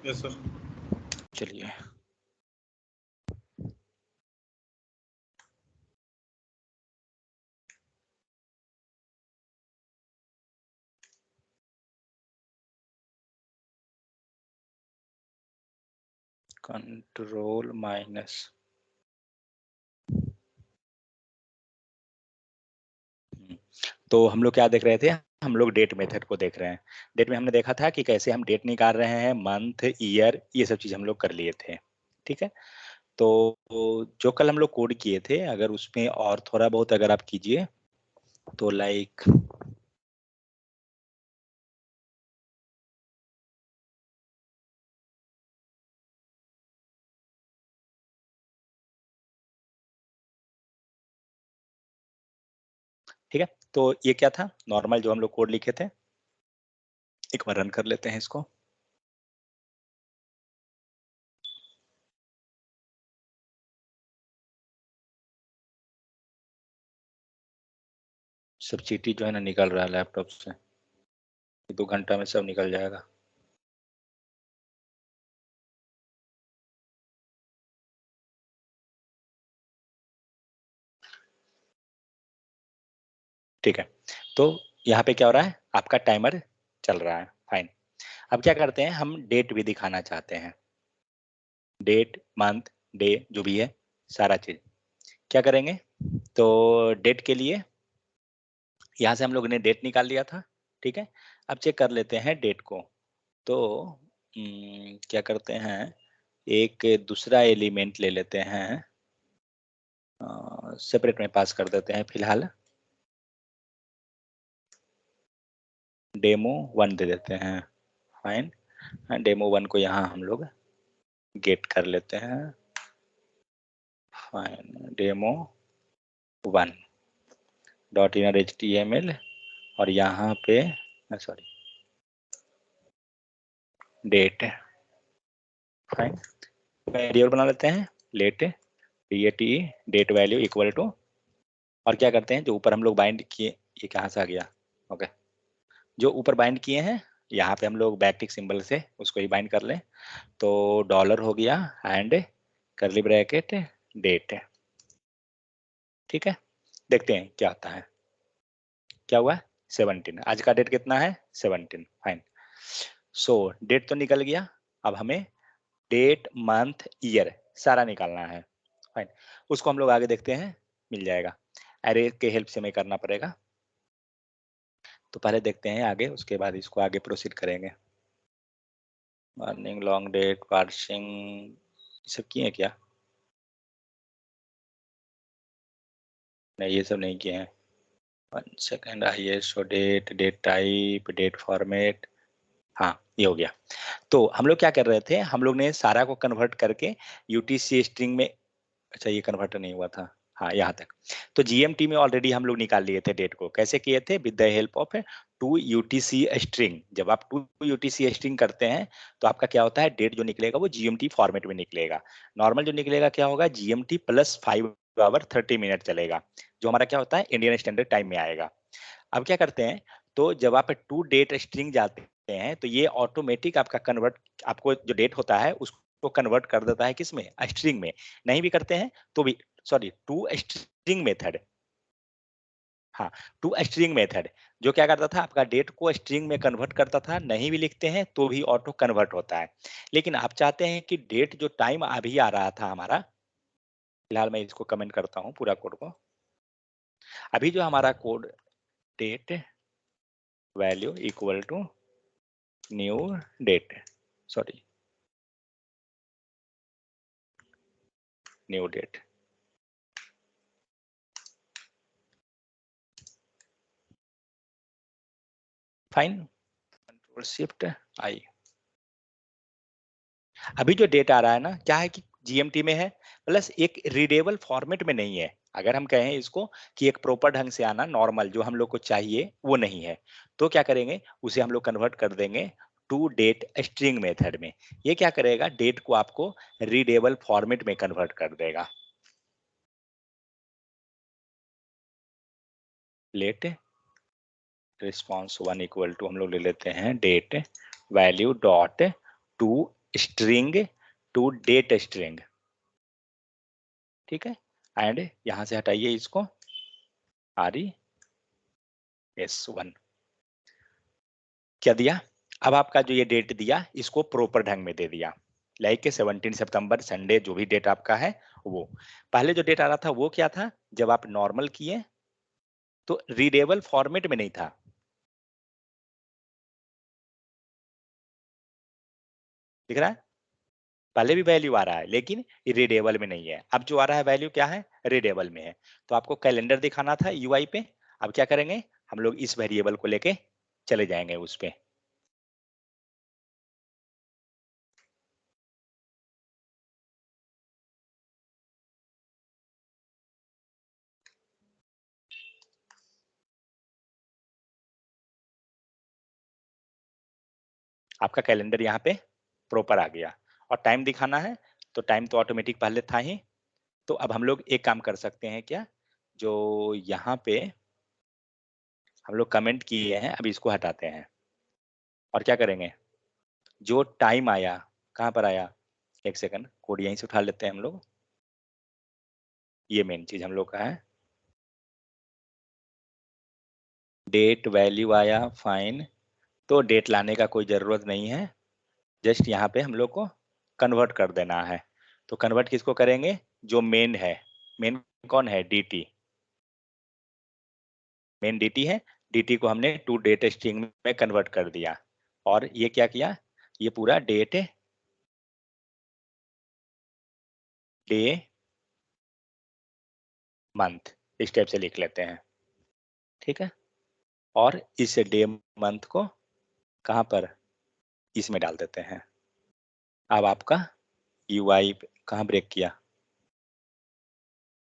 Yes sir. चलिए control minus तो हम लोग क्या देख रहे थे, हम लोग डेट मेथड को देख रहे हैं। डेट में हमने देखा था कि कैसे हम डेट निकाल रहे हैं, मंथ, ईयर, ये सब चीज हम लोग कर लिए थे। ठीक है, तो जो कल हम लोग कोड किए थे, अगर उसमें और थोड़ा बहुत अगर आप कीजिए तो लाइक ठीक है, तो ये क्या था, नॉर्मल जो हम लोग कोड लिखे थे। एक बार रन कर लेते हैं इसको। सब चीटी जो है ना निकल रहा है लैपटॉप से, 2 घंटा में सब निकल जाएगा। ठीक है, तो यहाँ पे क्या हो रहा है, आपका टाइमर चल रहा है। फाइन, अब क्या करते हैं, हम डेट भी दिखाना चाहते हैं। डेट, मंथ, डे, जो भी है सारा चीज क्या करेंगे, तो डेट के लिए यहाँ से हम लोग ने डेट निकाल लिया था। ठीक है, अब चेक कर लेते हैं डेट को। तो क्या करते हैं, एक दूसरा एलिमेंट ले लेते हैं, सेपरेट में पास कर देते हैं फिलहाल, डेमो 1 दे देते हैं। फाइन, डेमो 1 को यहाँ हम लोग गेट कर लेते हैं। Fine, demo 1 dot inner HTML, और यहाँ पे सॉरी डेट। फाइन, वेरिएबल बना लेते हैं let, DATE, date value equal to, और क्या करते हैं, जो ऊपर हम लोग बाइंड किए, ये कहाँ से आ गया, ओके, जो ऊपर बाइंड किए हैं यहाँ पे हम लोग बैकटिक सिंबल से उसको ही बाइंड कर लें। तो डॉलर हो गया एंड करली ब्रैकेट डेट। ठीक है, देखते हैं क्या आता है। क्या हुआ, 17, आज का डेट कितना है, 17। फाइन, सो डेट तो निकल गया, अब हमें डेट, मंथ, ईयर सारा निकालना है। फाइन, उसको हम लोग आगे देखते हैं, मिल जाएगा, अरे के हेल्प से हमें करना पड़ेगा। तो पहले देखते हैं आगे, उसके बाद इसको आगे प्रोसीड करेंगे। मॉर्निंग, लॉन्ग डेट, पार्सिंग, सब किए क्या, नहीं ये सब नहीं किए हैं। 1 second, ISO date, date type, date format, हाँ ये हो गया। तो हम लोग क्या कर रहे थे, हम लोग ने सारा को कन्वर्ट करके UTC स्ट्रिंग में, अच्छा ये कन्वर्ट नहीं हुआ था, हाँ यहाँ तक। तो GMT में ऑलरेडी हम लोग निकाल लिए थे डेट को, कैसे किए थे, with the help of 2 UTC string. जब आप 2 UTC स्ट्रिंग करते हैं तो आपका क्या होता है, डेट जो निकलेगा वो GMT फॉर्मेट में निकलेगा। नॉर्मल जो निकलेगा क्या होगा, GMT प्लस 5 आवर 30 मिनट चलेगा, जो हमारा क्या होता है इंडियन स्टैंडर्ड टाइम में आएगा। अब क्या करते हैं, तो जब आप 2 डेट स्ट्रिंग जाते हैं तो ये ऑटोमेटिक आपका कन्वर्ट, आपको जो डेट होता है उसको कन्वर्ट कर देता है किस में, स्ट्रिंग में। नहीं भी करते हैं तो भी, सॉरी, 2 स्ट्रिंग मेथड, हाँ 2 स्ट्रिंग मेथड, जो क्या करता था, आपका डेट को स्ट्रिंग में कन्वर्ट करता था, नहीं भी लिखते हैं तो भी ऑटो कन्वर्ट होता है। लेकिन आप चाहते हैं कि डेट जो टाइम अभी आ रहा था हमारा, फिलहाल मैं इसको कमेंट करता हूँ पूरा कोड को, अभी जो हमारा code, date value equal to new date, sorry new date, fine, control shift I. अभी जो डेट आ रहा है ना, क्या है कि GMT में है, प्लस एक रीडेबल फॉर्मेट में नहीं है। अगर हम कहें इसको कि एक प्रॉपर ढंग से आना, नॉर्मल जो हम लोग को चाहिए वो नहीं है, तो क्या करेंगे, उसे हम लोग कन्वर्ट कर देंगे टू डेट स्ट्रिंग मेथड में। ये क्या करेगा, डेट को आपको रीडेबल फॉर्मेट में कन्वर्ट कर देगा। लेट रिस्पॉन्स 1 इक्वल टू, हम लोग ले लेते हैं date value dot to string to date string, ठीक है। एंड यहां से हटाइए इसको, RES1 क्या दिया। अब आपका जो ये डेट दिया इसको प्रॉपर ढंग में दे दिया, लाइक 17 सितंबर संडे, जो भी डेट आपका है वो। पहले जो डेट आ रहा था वो क्या था, जब आप नॉर्मल किए तो रीडेबल फॉर्मेट में नहीं था, दिख रहा है। पहले भी वैल्यू आ रहा है लेकिन रीडेबल में नहीं है, अब जो आ रहा है वैल्यू क्या है, रीडेबल में है। तो आपको कैलेंडर दिखाना था यूआई पे, अब क्या करेंगे हम लोग, इस वेरिएबल को लेके चले जाएंगे उस पे। आपका कैलेंडर यहाँ पे प्रॉपर आ गया, और टाइम दिखाना है तो टाइम तो ऑटोमेटिक पहले था ही। तो अब हम लोग एक काम कर सकते हैं क्या, जो यहाँ पे हम लोग कमेंट किए हैं अब इसको हटाते हैं, और क्या करेंगे, जो टाइम आया, कहाँ पर आया, एक सेकंड, कोड यहीं से उठा लेते हैं हम लोग, ये मेन चीज हम लोग का है। डेट वैल्यू आया, फाइन। तो डेट लाने का कोई जरूरत नहीं है, जस्ट यहाँ पे हम लोग को कन्वर्ट कर देना है। तो कन्वर्ट किसको करेंगे, जो मेन है, मेन कौन है, DT, मेन DT है, DT को हमने टू डेट स्ट्रिंग में कन्वर्ट कर दिया। और ये क्या किया, ये पूरा डेट, डे, मंथ, इस टाइप से लिख लेते हैं, ठीक है। और इस डे मंथ को कहाँ पर, इसमें डाल देते हैं। अब आपका UI कहाँ ब्रेक किया,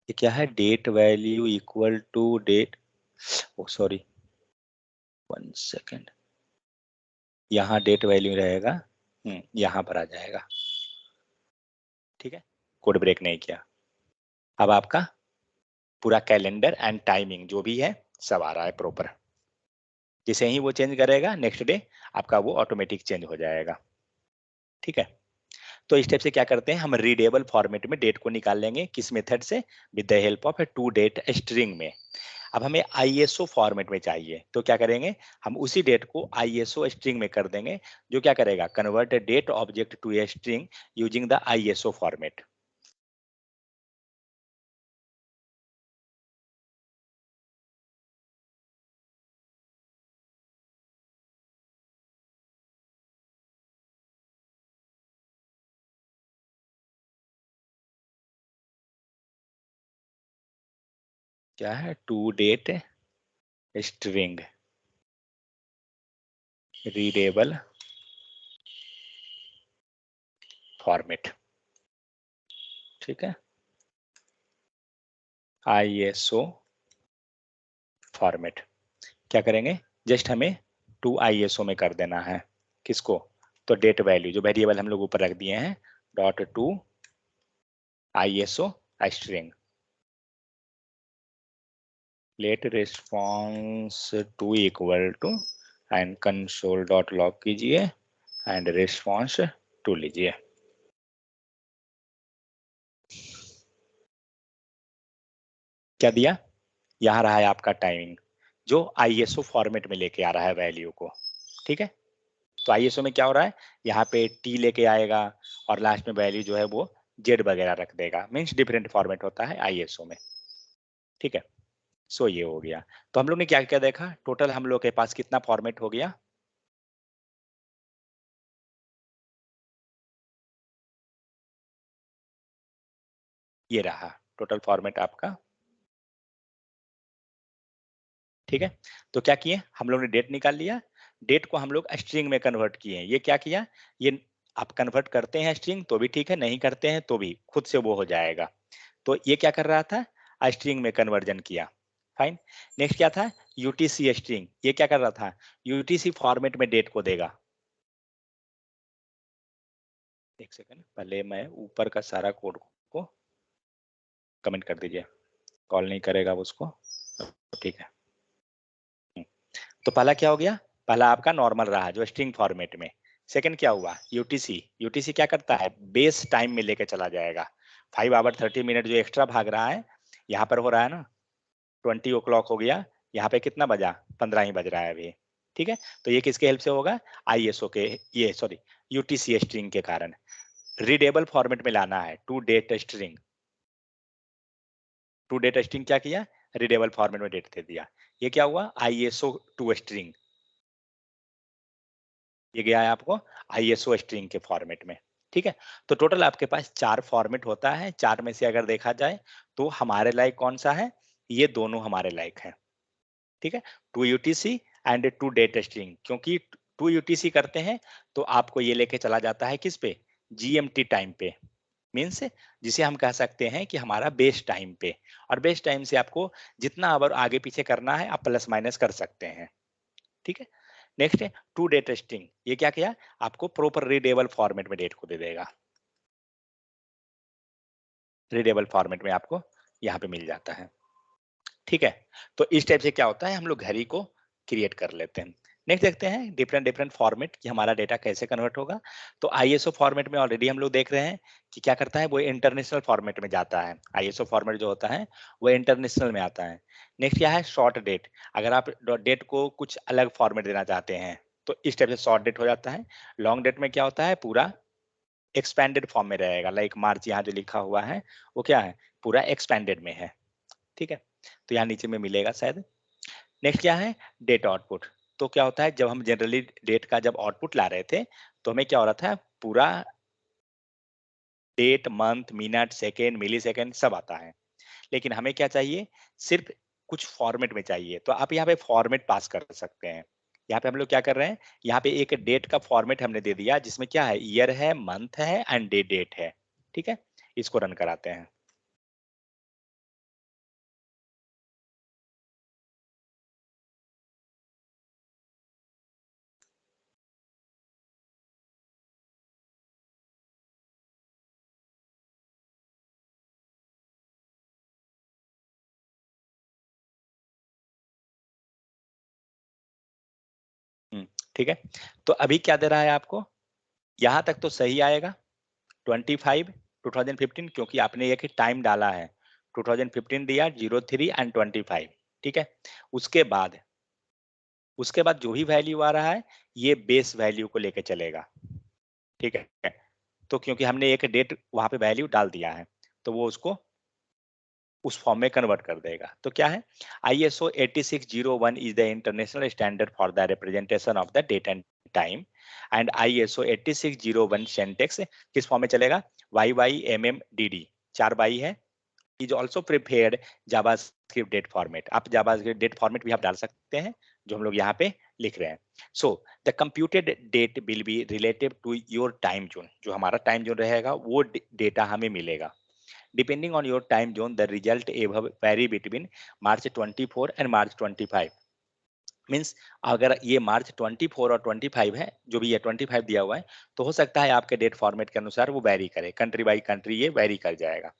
ये क्या है, date value equal to date, oh sorry, 1 second, यहाँ डेट वैल्यू रहेगा, यहाँ पर आ जाएगा, ठीक है, कोड ब्रेक नहीं किया। अब आपका पूरा कैलेंडर एंड टाइमिंग जो भी है सब आ रहा है प्रॉपर, जैसे ही वो चेंज करेगा नेक्स्ट डे आपका वो ऑटोमेटिक चेंज हो जाएगा, ठीक है। तो इस टाइप से क्या करते हैं, हम रीडेबल फॉर्मेट में डेट को निकाल लेंगे, किस मेथड से, with the help of a to date string में। अब हमें ISO फॉर्मेट में चाहिए, तो क्या करेंगे, हम उसी डेट को ISO स्ट्रिंग में कर देंगे, जो क्या करेगा, convert a date object to a string using the ISO format. क्या है, to date string readable format, ठीक है, ISO फॉर्मेट। क्या करेंगे, जस्ट हमें टू ISO में कर देना है, किसको, तो डेट वैल्यू जो वेरिएबल हम लोग ऊपर रख दिए हैं, dot to ISO string, let response to equal to, and console dot log कीजिए एंड रिस्पॉन्स टू लीजिए। क्या दिया, यहाँ रहा है आपका टाइमिंग, जो ISO फॉर्मेट में लेके आ रहा है वैल्यू को, ठीक है। तो ISO में क्या हो रहा है, यहाँ पे T लेके आएगा और लास्ट में वैल्यू जो है वो Z वगैरह रख देगा, मीन्स डिफरेंट फॉर्मेट होता है ISO में, ठीक है। सो ये हो गया। तो हम लोग ने क्या क्या देखा, टोटल हम लोग के पास कितना फॉर्मेट हो गया, ये रहा टोटल फॉर्मेट आपका, ठीक है। तो क्या किए हम लोग ने, डेट निकाल लिया, डेट को हम लोग स्ट्रिंग में कन्वर्ट किए, ये क्या किया, ये आप कन्वर्ट करते हैं स्ट्रिंग तो भी ठीक है, नहीं करते हैं तो भी खुद से वो हो जाएगा। तो ये क्या कर रहा था, स्ट्रिंग में कन्वर्जन किया, फाइन। नेक्स्ट क्या था, UTC स्ट्रिंग, ये क्या कर रहा था, UTC फॉर्मेट में डेट को देगा। एक सेकंड, पहले मैं ऊपर का सारा कोड को कमेंट कर दीजिए, कॉल नहीं करेगा वो उसको, तो ठीक है। तो पहला क्या हो गया, पहला आपका नॉर्मल रहा जो स्ट्रिंग फॉर्मेट में, सेकंड क्या हुआ, यूटीसी। यूटीसी क्या करता है, बेस टाइम में लेके चला जाएगा। 5 आवर 30 मिनट जो एक्स्ट्रा भाग रहा है, यहाँ पर हो रहा है ना 20 o'clock हो गया, यहाँ पे कितना बजा, 15 ही बज रहा है अभी। ठीक है, तो ये किसके हेल्प से होगा, आईएसओ के, ये सॉरी यूटीसी स्ट्रिंग के कारण। रीडेबल फॉर्मेट में लाना है, to date string. To date string क्या किया, रीडेबल फॉर्मेट में डेट दे दिया। ये क्या हुआ, आईएसओ टू स्ट्रिंग, ये गया है आपको आईएसओ स्ट्रिंग के फॉर्मेट में। ठीक है, तो टोटल आपके पास 4 फॉर्मेट होता है। 4 में से अगर देखा जाए तो हमारे लायक कौन सा है, ये दोनों हमारे लायक है। ठीक है, to UTC and to date string, क्योंकि टू यूटीसी करते हैं तो आपको ये लेके चला जाता है किस पे, जीएमटी टाइम पे, मीन्स जिसे हम कह सकते हैं कि हमारा बेस टाइम पे। और बेस टाइम से आपको जितना आवर आगे पीछे करना है आप प्लस माइनस कर सकते हैं। ठीक है, नेक्स्ट है टू डेट स्ट्रिंग। ये क्या किया, आपको प्रॉपर रीडेबल फॉर्मेट में डेट को दे देगा। रीडेबल फॉर्मेट में आपको यहाँ पे मिल जाता है। ठीक है, तो इस टाइप से क्या होता है, हम लोग घड़ी को क्रिएट कर लेते हैं। नेक्स्ट देखते हैं डिफरेंट डिफरेंट फॉर्मेट कि हमारा डेटा कैसे कन्वर्ट होगा। तो आईएसओ फॉर्मेट में ऑलरेडी हम लोग देख रहे हैं कि क्या करता है, वो इंटरनेशनल फॉर्मेट में जाता है। आईएसओ फॉर्मेट जो होता है वो इंटरनेशनल में आता है। नेक्स्ट क्या है, शॉर्ट डेट। अगर आप डेट को कुछ अलग फॉर्मेट देना चाहते हैं तो इस टाइप से शॉर्ट डेट हो जाता है। लॉन्ग डेट में क्या होता है, पूरा एक्सपैंडेड फॉर्म में रहेगा। लाइक मार्च यहाँ जो लिखा हुआ है वो क्या है, पूरा एक्सपैंडेड में है। ठीक है, तो यहाँ नीचे में मिलेगा शायद। नेक्स्ट क्या है, डेट आउटपुट। तो क्या होता है, जब हम जनरली डेट का जब आउटपुट ला रहे थे तो हमें क्या हो रहा था, पूरा डेट मंथ मिनट सेकेंड मिली सेकेंड सब आता है। लेकिन हमें क्या चाहिए, सिर्फ कुछ फॉर्मेट में चाहिए। तो आप यहाँ पे फॉर्मेट पास कर सकते हैं। यहाँ पे हम लोग क्या कर रहे हैं, यहाँ पे एक डेट का फॉर्मेट हमने दे दिया जिसमें क्या है, ईयर है, मंथ है एंड डेट है। ठीक है, इसको रन कराते हैं। ठीक है, तो अभी क्या दे रहा है आपको, यहाँ तक तो सही आएगा। 25 2015, क्योंकि आपने एक ही टाइम डाला है। 2015 दिया, 03 एंड 25। ठीक है, उसके बाद उसके बाद जो भी वैल्यू आ रहा है ये बेस वैल्यू को लेके चलेगा। ठीक है, तो क्योंकि हमने एक डेट वहां पे वैल्यू डाल दिया है तो वो उसको उस फॉर्म में कन्वर्ट कर देगा। तो क्या है, ISO 8601 is the international standard for the representation of the date and time. And ISO 8601 syntax किस फॉर्म में चलेगा, YYMMDD, 4 बाई है। Is also prepared JavaScript date format. आप जावास्क्रिप्ट डेट फॉर्मेट भी आप डाल सकते हैं जो हम लोग यहाँ पे लिख रहे हैं। So the computed date will be relative to your time zone. जो हमारा टाइम जोन रहेगा वो डेटा हमें मिलेगा। Depending on your time zone the result above vary between March 24 and March 25। Means अगर ये मार्च 24 और 25 है, जो भी ये 25 दिया हुआ है, तो हो सकता है आपके डेट फॉर्मेट के अनुसार वो वैरी करे, कंट्री बाई कंट्री ये वैरी कर जाएगा।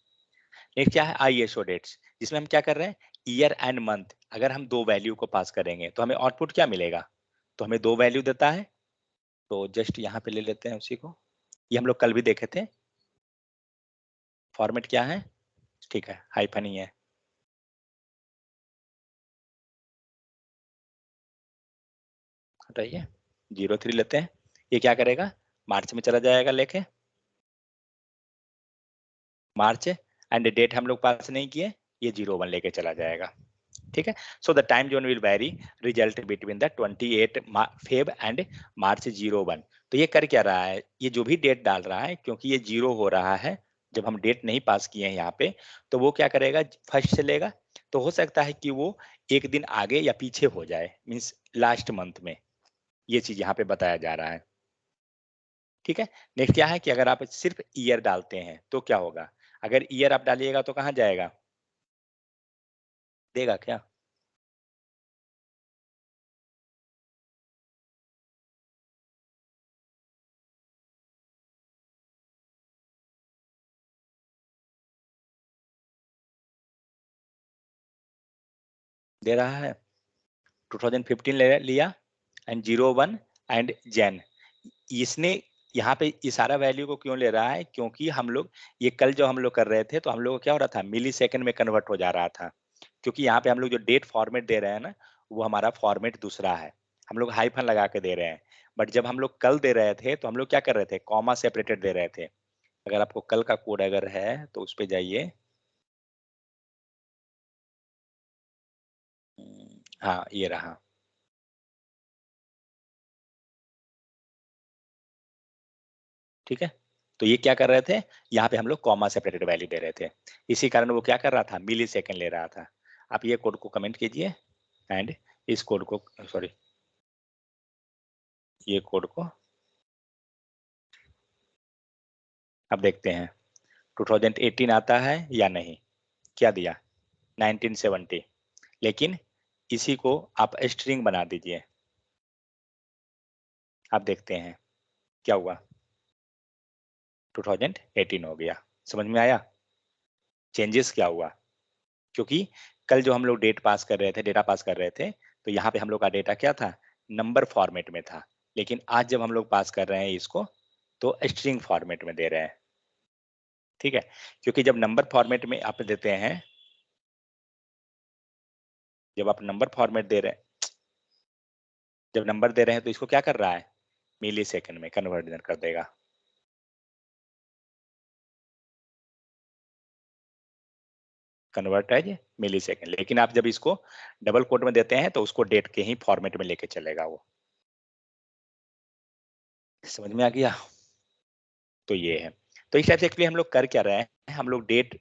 नेक्स्ट क्या है, आईएसओ डेट्स, जिसमें हम क्या कर रहे हैं, ईयर एंड मंथ। अगर हम दो वैल्यू को पास करेंगे तो हमें आउटपुट क्या मिलेगा, तो हमें दो वैल्यू देता है। तो जस्ट यहाँ पे ले लेते हैं उसी को, ये हम लोग कल भी देखे थे। फॉर्मेट क्या है, ठीक है, हाइफन ही है, हटाइए, 03 लेते हैं। ये क्या करेगा, मार्च में चला जाएगा लेके, मार्च एंड डेट हम लोग पास नहीं किए, ये 01 लेके चला जाएगा। ठीक है, so the time zone will vary result between the 28 Feb and March 01। तो ये कर क्या रहा है, ये जो भी डेट डाल रहा है, क्योंकि ये जीरो हो रहा है जब हम डेट नहीं पास किए हैं यहाँ पे, तो वो क्या करेगा, फर्स्ट से लेगा। तो हो सकता है कि वो एक दिन आगे या पीछे हो जाए, मीन्स लास्ट मंथ में, ये चीज यहाँ पे बताया जा रहा है। ठीक है, नेक्स्ट क्या है कि अगर आप सिर्फ ईयर डालते हैं तो क्या होगा, अगर ईयर आप डालिएगा तो कहाँ जाएगा, देगा क्या, दे रहा है। 2015 ले लिया एंड 01 एंड जैन, इसने यहाँ पे ये सारा वैल्यू को क्यों ले रहा है, क्योंकि हम लोग ये कल जो हम लोग कर रहे थे तो हम लोग को क्या हो रहा था, मिली सेकेंड में कन्वर्ट हो जा रहा था, क्योंकि यहाँ पे हम लोग जो डेट फॉर्मेट दे रहे हैं ना, वो हमारा फॉर्मेट दूसरा है, हम लोग हाइफन लगा के दे रहे हैं। बट जब हम लोग कल दे रहे थे तो हम लोग क्या कर रहे थे, कॉमा सेपरेटेड दे रहे थे। अगर आपको कल का कोड अगर है तो उस पे जाइए। हाँ ये रहा। ठीक है, तो ये क्या कर रहे थे, यहाँ पे हम लोग कॉमा सेपरेटेड वैल्यू दे रहे थे, इसी कारण वो क्या कर रहा था, मिली सेकेंड ले रहा था। आप ये कोड को कमेंट कीजिए एंड इस कोड को, सॉरी, ये कोड को अब देखते हैं 2018 आता है या नहीं। क्या दिया, 1970, लेकिन इसी को आप स्ट्रिंग बना दीजिए। आप देखते हैं क्या हुआ, 2018 हो गया। समझ में आया चेंजेस क्या हुआ, क्योंकि कल जो हम लोग डेट पास कर रहे थे, डेटा पास कर रहे थे, तो यहाँ पे हम लोग का डेटा क्या था, नंबर फॉर्मेट में था, लेकिन आज जब हम लोग पास कर रहे हैं इसको तो स्ट्रिंग फॉर्मेट में दे रहे हैं। ठीक है, क्योंकि जब नंबर फॉर्मेट में आप देते हैं, जब आप नंबर फॉर्मेट दे रहे हैं, जब नंबर दे रहे हैं तो इसको क्या कर रहा है, मिली सेकेंड में कन्वर्जन कर देगा। कन्वर्ट है मिली सेकेंड, लेकिन आप जब इसको डबल कोट में देते हैं तो उसको डेट के ही फॉर्मेट में लेके चलेगा वो। समझ में आ गया, तो ये है। तो इस टाइप से एक्चुअली हम लोग कर क्या रहे हैं, हम लोग डेट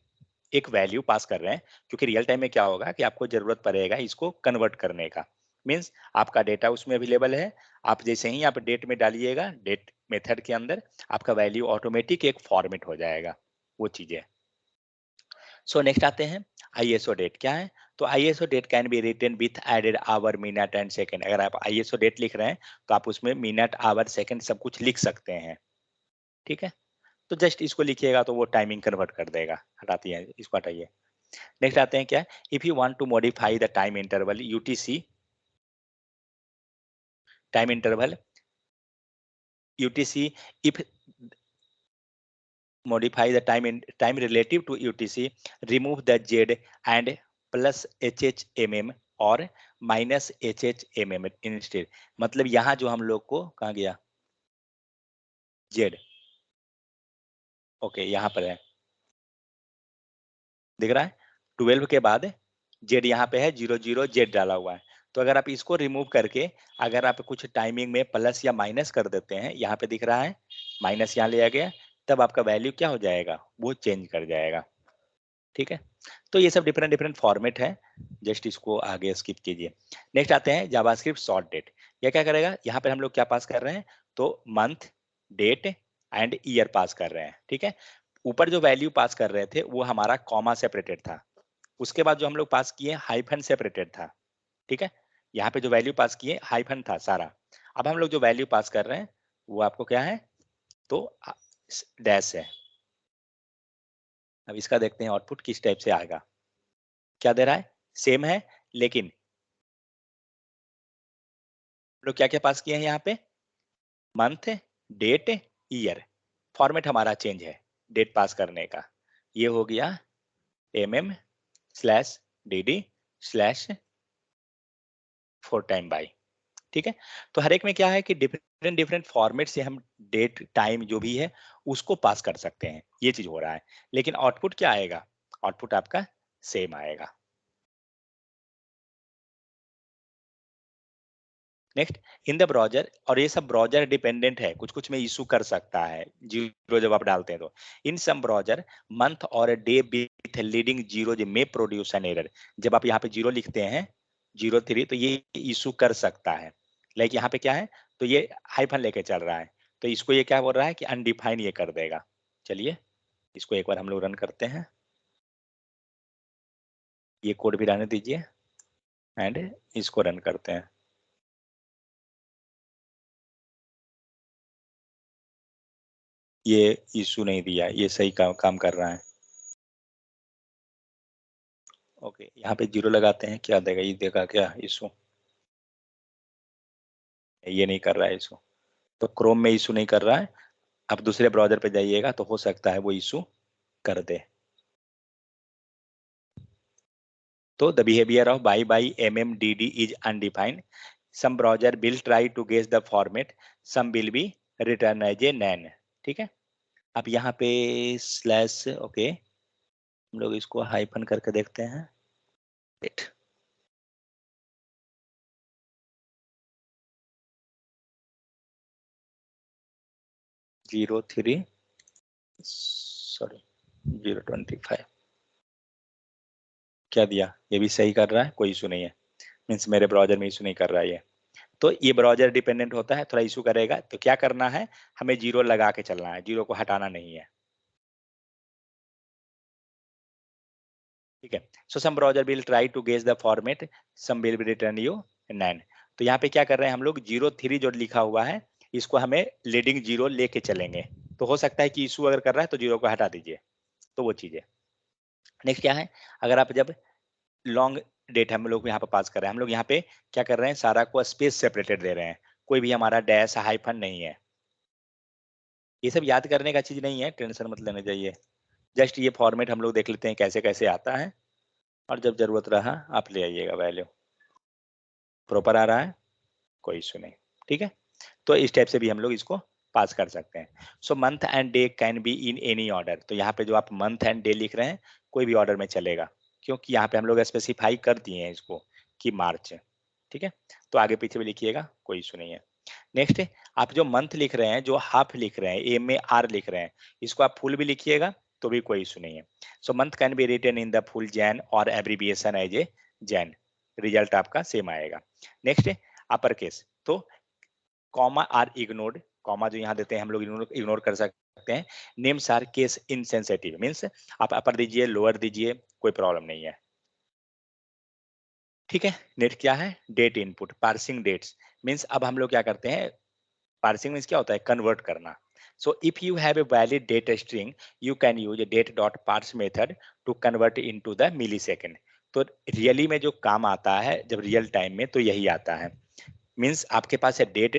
एक वैल्यू पास कर रहे हैं, क्योंकि रियल टाइम में क्या होगा कि आपको जरूरत पड़ेगा इसको कन्वर्ट करने का। मीन्स आपका डेटा उसमें अवेलेबल है, आप जैसे ही आप डेट में डालिएगा, डेट मेथड के अंदर आपका वैल्यू ऑटोमेटिक एक फॉर्मेट हो जाएगा, वो चीजें। सो नेक्स्ट आते हैं, आईएसओ डेट क्या है। तो ISO date can be written with added hour, minute and second. अगर आप आईएसओ डेट लिख रहे हैं तो आप उसमें मिनट, आवर, सेकंड सब कुछ लिख सकते हैं। ठीक है, तो जस्ट इसको लिखिएगा तो वो टाइमिंग कन्वर्ट कर देगा। हटाती है, इसको हटाइए। नेक्स्ट आते हैं क्या, if you want to modify the time interval UTC, time interval UTC, if modify the time relative to UTC, remove the Z and plus HHMM और माइनस HHMM इंस्टेड। मतलब यहाँ जो हम लोग को कहाँ गया, Z, ओके यहाँ पर है, दिख रहा है 12 के बाद Z यहाँ पे है, 00Z डाला हुआ है। तो अगर आप इसको रिमूव करके अगर आप कुछ टाइमिंग में प्लस या माइनस कर देते हैं, यहाँ पे दिख रहा है माइनस यहाँ लिया गया, तब आपका वैल्यू क्या हो जाएगा, वो चेंज कर जाएगा। ठीक है, तो ये सब डिफरेंट डिफरेंट फॉर्मेट है, जस्ट इसको आगे स्किप कीजिए। नेक्स्ट आते हैं जावास्क्रिप्ट शॉर्ट डेट। ये क्या करेगा, यहाँ पे हम लोग क्या पास कर रहे हैं, तो मंथ, डेट एंड ईयर पास कर रहे हैं। ठीक है, ऊपर जो वैल्यू पास कर रहे थे वो हमारा कॉमा सेपरेटेड था, उसके बाद जो हम लोग पास किए हाइफन सेपरेटेड था। ठीक है, यहाँ पे जो वैल्यू पास किए हाइफन था सारा। अब हम लोग जो वैल्यू पास कर रहे हैं वो आपको क्या है, तो डैश है। अब इसका देखते हैं आउटपुट किस टाइप से आएगा। क्या दे रहा है, सेम है, लेकिन हम लोग क्या क्या पास किए हैं यहाँ पे, मंथ, डेट, ईयर। फॉर्मेट हमारा चेंज है डेट पास करने का। ये हो गया mm/dd/4 टाइम बाई। ठीक है, तो हर एक में क्या है कि डिफरेंट डिफरेंट फॉर्मेट से हम डेट टाइम जो भी है उसको पास कर सकते हैं, ये चीज हो रहा है। लेकिन आउटपुट क्या आएगा, आउटपुट आपका सेम आएगा। नेक्स्ट, इन द ब्राउजर, और ये सब ब्राउजर डिपेंडेंट है, कुछ कुछ में इशू कर सकता है जीरो जब आप डालते हैं तो। इन सम ब्राउजर मंथ और डे विथ लीडिंग जीरो में प्रोड्यूस एन एरर। जब आप यहाँ पे जीरो लिखते हैं, 03, तो ये इशू कर सकता है। लाइक यहाँ पे क्या है, तो ये हाइफन लेके चल रहा है, तो इसको ये क्या बोल रहा है कि अनडिफाइन ये कर देगा। चलिए इसको एक बार हम लोग रन करते हैं, ये कोड भी रहने दीजिए एंड इसको रन करते हैं। ये इशू नहीं दिया, ये सही काम कर रहा है। ओके, यहाँ पे जीरो लगाते हैं, क्या देगा, ये देगा क्या इशू, ये नहीं कर रहा है इशू। तो क्रोम में इशू नहीं कर रहा है, आप दूसरे ब्राउजर पे जाइएगा तो हो सकता है वो इशू कर दे। तो the behaviour of by MMDD is undefined, some browser will try to guess the format, some will be return as a NaN. ठीक है, अब यहाँ पे स्लैश, ओके हम लोग इसको हाइफन करके देखते हैं। Wait, 03, सॉरी 025 क्या दिया, ये भी सही कर रहा है, कोई इशू नहीं है। मीन्स मेरे ब्राउजर में इशू नहीं कर रहा है ये। तो ये ब्राउजर डिपेंडेंट होता है, थोड़ा इशू करेगा, तो क्या करना है, हमें जीरो लगा के चलना है, जीरो को हटाना नहीं है। ठीक है, so some browser will try to guess the format, some will be return you 9। तो यहाँ पे क्या कर रहे हैं हम लोग, 03 जो लिखा हुआ है इसको हमें लीडिंग जीरो लेके चलेंगे। तो हो सकता है कि इशू अगर कर रहा है तो जीरो को हटा दीजिए, तो वो चीज है। नेक्स्ट क्या है, अगर आप जब लॉन्ग डेट हम लोग यहाँ पे पास कर रहे हैं, हम लोग यहाँ पे क्या कर रहे हैं, सारा को स्पेस सेपरेटेड दे रहे हैं, कोई भी हमारा डैश हाइफन नहीं है। ये सब याद करने का चीज नहीं है, टेंशन मत लेने चाहिए। जस्ट ये फॉर्मेट हम लोग देख लेते हैं कैसे कैसे आता है, और जब जरूरत रहा आप ले आइएगा, वैल्यू प्रॉपर आ रहा है, कोई इशू नहीं। ठीक है, तो इस टाइप से भी हम लोग इसको पास कर सकते हैं। So month and day can be in any order, तो यहाँ पे जो आप मंथ एंड डे लिख रहे हैं कोई भी ऑर्डर में चलेगा, क्योंकि यहाँ पे हम लोग स्पेसिफाई कर दिए हैं इसको कि मार्च। ठीक है, तो आगे पीछे भी लिखिएगा, कोई इशू नहीं है। नेक्स्ट, आप जो मंथ लिख रहे हैं, जो हाफ लिख रहे हैं, MAR लिख रहे हैं, इसको आप फुल भी लिखिएगा तो भी कोई इशू नहीं है। So month can be written in the full Jan और abbreviation as a Jan, result आपका सेम आएगा। नेक्स्ट, अपर केस, तो कॉमा आर इग्नोर्ड, कॉमा जो यहाँ देते हैं हम लोग इग्नोर कर सकते हैं। Names are case insensitive, means आप अपर दीजिए लोअर दीजिए कोई प्रॉब्लम नहीं है। ठीक है, नेट क्या है, date input, parsing dates, means अब हम लोग क्या करते हैं, पार्सिंग मीन्स क्या होता है, कन्वर्ट करना। So if you have a valid data string you can use date dot parse method to convert into the millisecond. तो रियली में जो काम आता है जब रियल टाइम में, तो यही आता है। मीन्स आपके पास है डेट,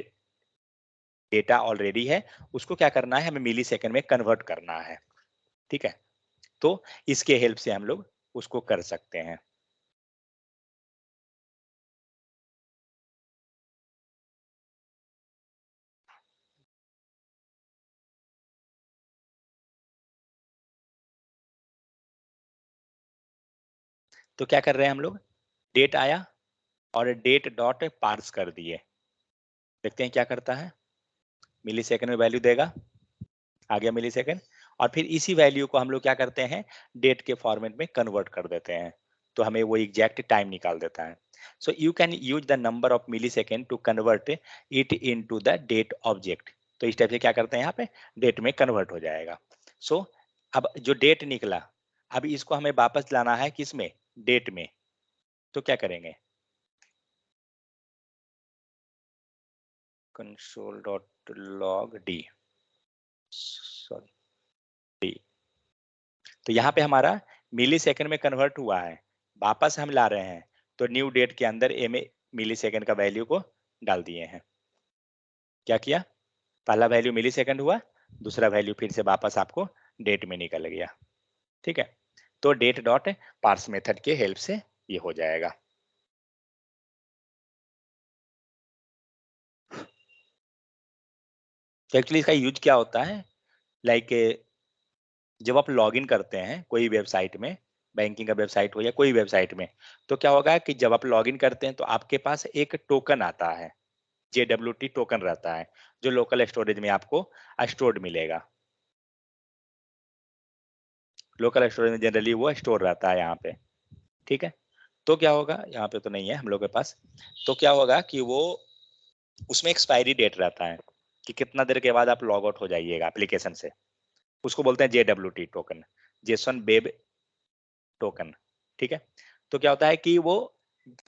डेटा ऑलरेडी है, उसको क्या करना है, हमें मिली सेकेंड में कन्वर्ट करना है। ठीक है, तो इसके हेल्प से हम लोग उसको कर सकते हैं। तो क्या कर रहे हैं हम लोग, डेट आया और डेट डॉट पार्स कर दिए, देखते हैं क्या करता है, मिली सेकेंड में वैल्यू देगा, आ गया मिली सेकेंड। और फिर इसी वैल्यू को हम लोग क्या करते हैं, डेट के फॉर्मेट में कन्वर्ट कर देते हैं, तो हमें वो एग्जैक्ट टाइम निकाल देता है। So you can use the number of millisecond to convert it into the date object. तो इस टाइप से क्या करते हैं, यहाँ पे डेट में कन्वर्ट हो जाएगा। सो अब जो डेट निकला, अब इसको हमें वापस लाना है किस में, डेट में। तो क्या करेंगे, console dot log D, sorry D, तो यहाँ पे हमारा मिली सेकेंड में कन्वर्ट हुआ है, वापस हम ला रहे हैं, तो न्यू डेट के अंदर एम मिली सेकेंड का वैल्यू को डाल दिए हैं। क्या किया, पहला वैल्यू मिली सेकेंड हुआ, दूसरा वैल्यू फिर से वापस आपको डेट में निकल गया। ठीक है, तो डेट डॉट पार्स मेथड के हेल्प से ये हो जाएगा। तो एक्चुअली इसका यूज क्या होता है, लाइक जब आप लॉग इन करते हैं कोई वेबसाइट में, बैंकिंग का वेबसाइट हो या कोई वेबसाइट में, तो क्या होगा कि जब आप लॉग इन करते हैं तो आपके पास एक टोकन आता है, JWT टोकन रहता है, जो लोकल स्टोरेज में आपको स्टोर्ड मिलेगा। लोकल स्टोरेज में जनरली वो स्टोर रहता है यहाँ पे। ठीक है, तो क्या होगा, यहाँ पे तो नहीं है हम लोग के पास, तो क्या होगा कि वो उसमें एक्सपायरी डेट रहता है कि कितना देर के बाद आप लॉग आउट हो जाइएगा एप्लीकेशन से, उसको बोलते हैं JWT token, Jason web token. ठीक है, तो क्या होता है कि वो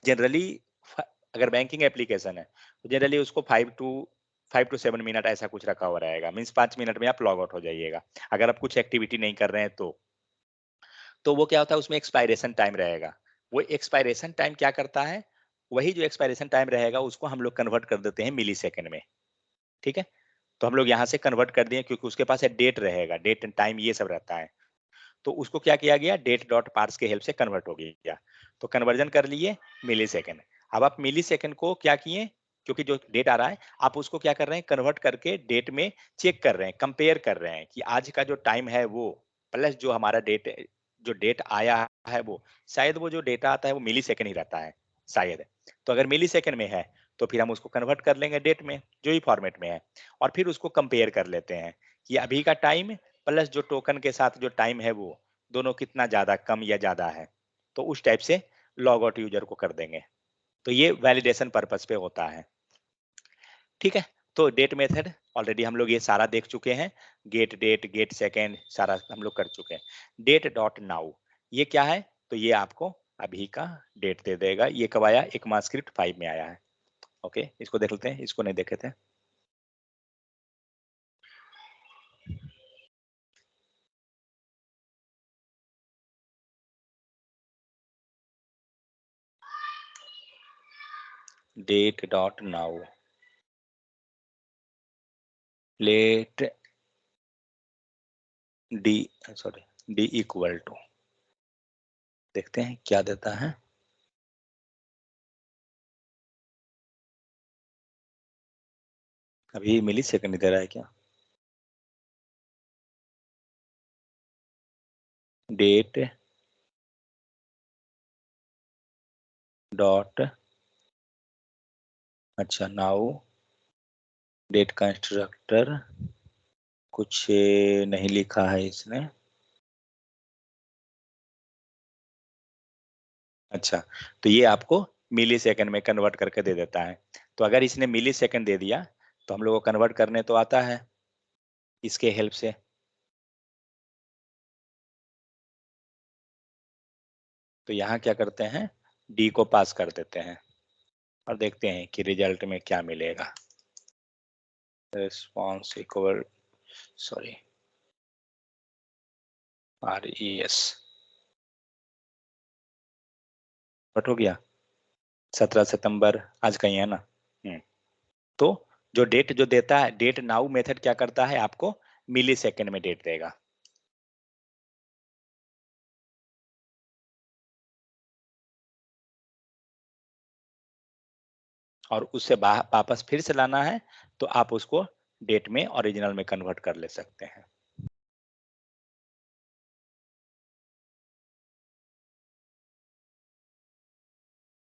जनरली, अगर बैंकिंग एप्लीकेशन है तो जनरली उसको 5 to 7 मिनट ऐसा कुछ रखा हुआ रहेगा, मीन्स 5 मिनट में आप लॉग आउट हो जाइएगा, अगर आप कुछ एक्टिविटी नहीं कर रहे हैं तो वो क्या होता है, उसमें एक्सपायरेशन टाइम रहेगा। वो एक्सपायरेशन टाइम क्या करता है, वही जो एक्सपायरेशन टाइम रहेगा उसको हम लोग कन्वर्ट कर देते हैं मिली सेकेंड में। ठीक है, तो हम लोग यहाँ से कन्वर्ट कर दिए क्योंकि उसके पास डेट रहेगा, डेट एंड टाइम ये सब रहता है। तो उसको क्या किया गया, डेट डॉट पार्स के हेल्प से कन्वर्ट हो गया। तो कन्वर्जन कर लिए मिली सेकेंड। अब आप मिली सेकेंड को क्या किए, क्योंकि जो डेट आ रहा है आप उसको क्या कर रहे हैं, कन्वर्ट करके डेट में चेक कर रहे हैं, कंपेयर कर रहे हैं कि आज का जो टाइम है वो प्लस जो हमारा डेट, जो डेट आया है वो, शायद वो जो डेटा आता है वो मिली सेकेंड ही रहता है शायद। तो अगर मिली सेकेंड में है तो फिर हम उसको कन्वर्ट कर लेंगे डेट में जो ही फॉर्मेट में है, और फिर उसको कंपेयर कर लेते हैं कि अभी का टाइम प्लस जो टोकन के साथ जो टाइम है वो दोनों कितना ज्यादा, कम या ज्यादा है। तो उस टाइप से लॉग आउट यूजर को कर देंगे। तो ये वैलिडेशन पर्पस पे होता है। ठीक है, तो डेट मेथड ऑलरेडी हम लोग ये सारा देख चुके हैं, गेट डेट, गेट सेकेंड, सारा हम लोग कर चुके हैं। डेट डॉट नाउ ये क्या है, तो ये आपको अभी का डेट दे देगा। ये कब आया, ECMAScript 5 में आया है। ओके, इसको देख लेते हैं, इसको नहीं देखे थे। Date dot now let d, sorry, d equal to, देखते हैं क्या देता है। अभी मिली सेकंड दे रहा है क्या, डेट डॉट, अच्छा नाउ, डेट कंस्ट्रक्टर कुछ नहीं लिखा है इसने। अच्छा, तो ये आपको मिली सेकंड में कन्वर्ट करके दे देता है। तो अगर इसने मिली सेकंड दे दिया तो हम लोग को कन्वर्ट करने तो आता है इसके हेल्प से। तो यहाँ क्या करते हैं, डी को पास कर देते हैं और देखते हैं कि रिजल्ट में क्या मिलेगा। Response equal, sorry, RES but हो गया 17 सितंबर, आज कहीं है ना। तो जो डेट जो देता है, डेट नाउ मेथड क्या करता है, आपको मिली सेकेंड में डेट देगा। और उससे वापस फिर से लाना है तो आप उसको डेट में ओरिजिनल में कन्वर्ट कर ले सकते हैं।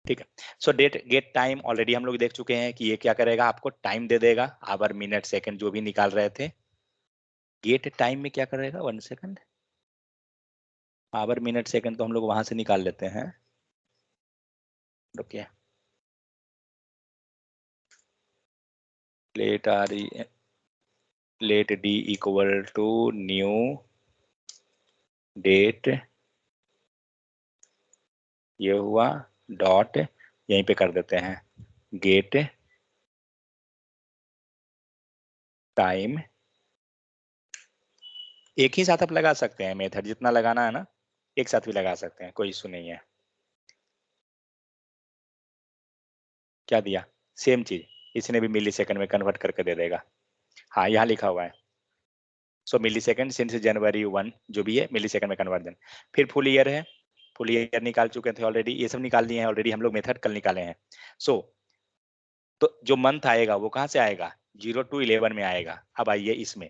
ठीक है, सो डेट गेट टाइम ऑलरेडी हम लोग देख चुके हैं कि ये क्या करेगा, आपको टाइम दे देगा, आवर मिनट सेकंड जो भी निकाल रहे थे। गेट टाइम में क्या करेगा, 1 सेकंड, आवर मिनट सेकंड तो हम लोग वहां से निकाल लेते हैं। रुकिए, let let d equal to new date, ये हुआ डॉट, यहीं पे कर देते हैं गेट टाइम। एक ही साथ आप लगा सकते हैं मेथड, जितना लगाना है ना एक साथ भी लगा सकते हैं, कोई इशू नहीं है। क्या दिया, सेम चीज, इसने भी मिली सेकंड में कन्वर्ट करके दे देगा। हाँ, यहाँ लिखा हुआ है, सो मिली सेकंड सिंस January 1, जो भी है मिली सेकंड में कन्वर्जन। फिर फुल ईयर है, फुल ईयर निकाल चुके थे ऑलरेडी, ये सब निकाल दिए हैं ऑलरेडी हम लोग, मेथड कल निकाले हैं। सो तो जो मंथ आएगा वो कहाँ से आएगा, 0 to 11 में आएगा। अब आइए इसमें,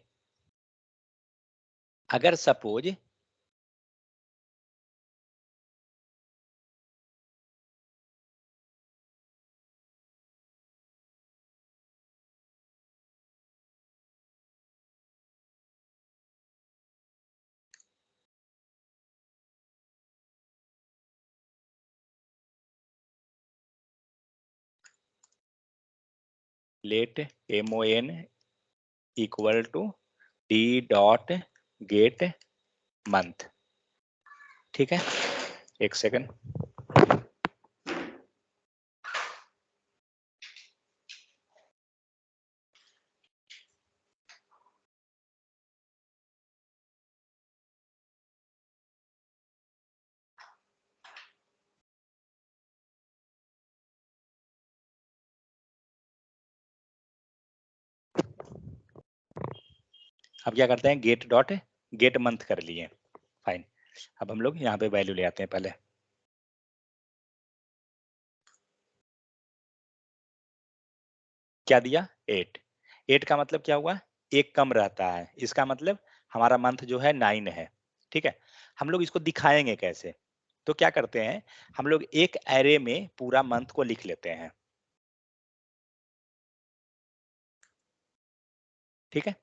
अगर suppose let MON equal to D dot get month, ठीक है, एक सेकंड। अब क्या करते हैं, गेट डॉट गेट मंथ कर लिए, फाइन। अब हम लोग यहाँ पे वैल्यू ले आते हैं पहले। क्या दिया, 8। 8 का मतलब क्या हुआ, एक कम रहता है, इसका मतलब हमारा मंथ जो है 9 है। ठीक है, हम लोग इसको दिखाएंगे कैसे, तो क्या करते हैं, हम लोग एक एरे में पूरा मंथ को लिख लेते हैं। ठीक है,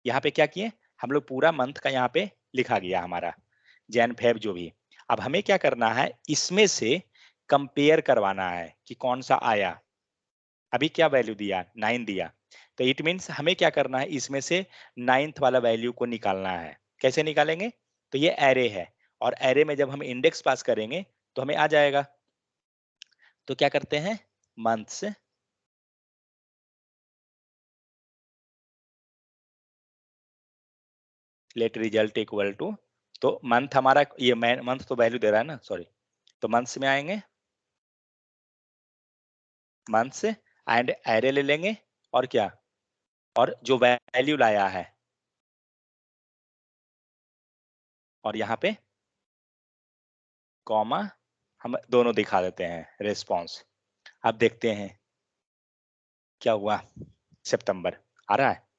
यहाँ पे क्या किए, हम लोग पूरा मंथ का यहाँ पे लिखा गया हमारा, जैन फेब जो भी। अब हमें क्या करना है, इसमें से कंपेयर करवाना है कि कौन सा आया। अभी क्या वैल्यू दिया, 9 दिया, तो इट मीन्स हमें क्या करना है, इसमें से 9th वाला वैल्यू को निकालना है। कैसे निकालेंगे, तो ये एरे है, और एरे में जब हम इंडेक्स पास करेंगे तो हमें आ जाएगा। तो क्या करते हैं, months let result equal to, तो मंथ हमारा, ये मंथ तो वैल्यू दे रहा है ना, सॉरी, तो मंथ्स में आएंगे, मंथ्स एंड एरे ले लेंगे, और क्या, और जो वैल्यू लाया है, और यहाँ पे कॉमा, हम दोनों दिखा देते हैं रिस्पॉन्स। अब देखते हैं क्या हुआ, सितंबर आ रहा है।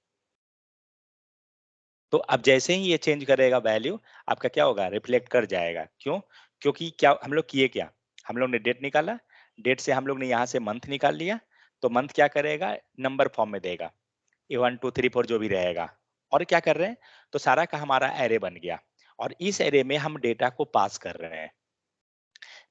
तो अब जैसे ही ये चेंज करेगा वैल्यू, आपका क्या होगा, रिफ्लेक्ट कर जाएगा। क्यों, क्योंकि क्या हम लोग किए, क्या हम लोग ने डेट निकाला, डेट से हम लोग ने यहाँ से मंथ निकाल लिया, तो मंथ क्या करेगा, नंबर फॉर्म में देगा, ये 1 2 3 4 जो भी रहेगा। और क्या कर रहे हैं, तो सारा का हमारा एरे बन गया, और इस एरे में हम डेटा को पास कर रहे हैं।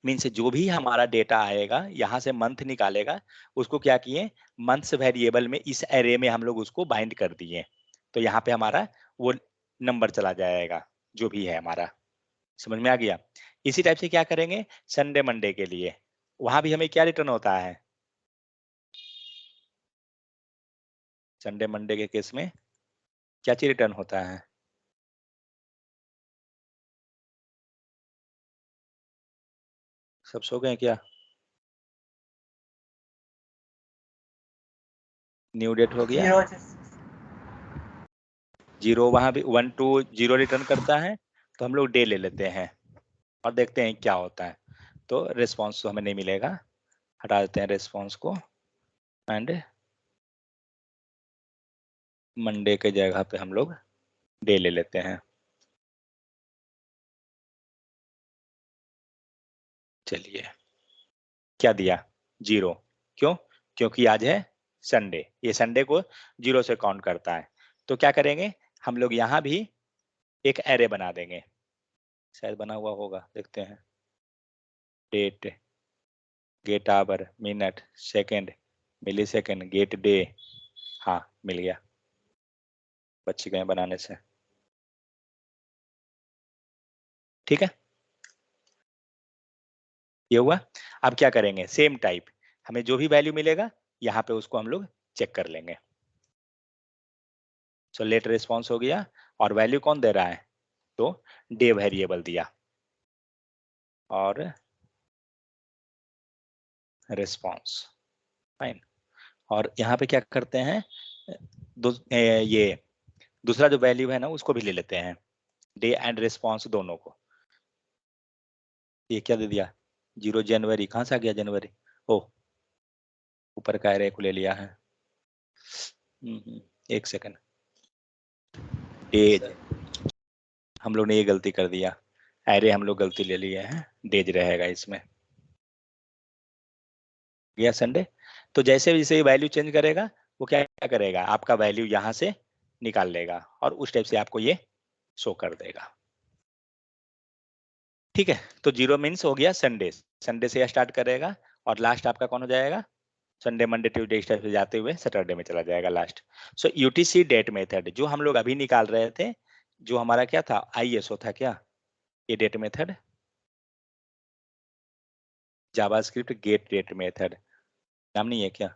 मीन्स जो भी हमारा डेटा आएगा, यहाँ से मंथ निकालेगा, उसको क्या किए, मंथ्स वेरिएबल में इस एरे में हम लोग उसको बाइंड कर दिए, तो यहाँ पे हमारा वो नंबर चला जाएगा जो भी है हमारा। समझ में आ गया। इसी टाइप से क्या करेंगे, संडे मंडे के लिए, वहां भी हमें क्या रिटर्न होता है, संडे मंडे के केस में क्या चीज रिटर्न होता है, सब सो गए क्या, न्यू डेट हो गया, जीरो, वहां भी 1 2 0 रिटर्न करता है, तो हम लोग डे ले लेते हैं और देखते हैं क्या होता है। तो रिस्पॉन्स तो हमें नहीं मिलेगा, हटा देते हैं रिस्पॉन्स को, एंड मंडे के जगह पे हम लोग डे ले लेते हैं। चलिए, क्या दिया, 0, क्यों, क्योंकि आज है संडे, ये संडे को 0 से काउंट करता है। तो क्या करेंगे, हम लोग यहाँ भी एक एरे बना देंगे, शायद बना हुआ होगा, देखते हैं, date, get hour, minute, second, millisecond, get day, हाँ मिल गया, बच गए बनाने से। ठीक है, ये हुआ। अब क्या करेंगे, सेम टाइप, हमें जो भी वैल्यू मिलेगा यहाँ पे उसको हम लोग चेक कर लेंगे। सो लेट रिस्पॉन्स हो गया, और वैल्यू कौन दे रहा है, तो डे वेरिएबल दिया, और रिस्पॉन्स, फाइन। और यहाँ पे क्या करते हैं, ये दूसरा जो वैल्यू है ना उसको भी ले लेते हैं, डे एंड रिस्पॉन्स दोनों को। ये क्या दे दिया, 0 जनवरी, कहाँ से आ गया जनवरी, ओ ऊपर का एरे को ले लिया है। एक सेकंड, डेज, हम लोग ने ये गलती कर दिया, एरे हम लोग गलती ले लिए हैं, डेज रहेगा इसमें, गया संडे। तो जैसे जैसे ये वैल्यू चेंज करेगा, वो क्या क्या करेगा, आपका वैल्यू यहाँ से निकाल लेगा, और उस टाइप से आपको ये शो कर देगा। ठीक है, तो 0 मीन्स हो गया संडे, संडे से स्टार्ट करेगा, और लास्ट आपका कौन हो जाएगा, संडे मंडे ट्यूसडे इस टाइप से जाते हुए सैटरडे में चला जाएगा लास्ट। सो यूटीसी डेट मेथड जो हम लोग अभी निकाल रहे थे, जो हमारा क्या था, आईएसओ था क्या, ये date method, JavaScript get date method, नाम नहीं है क्या,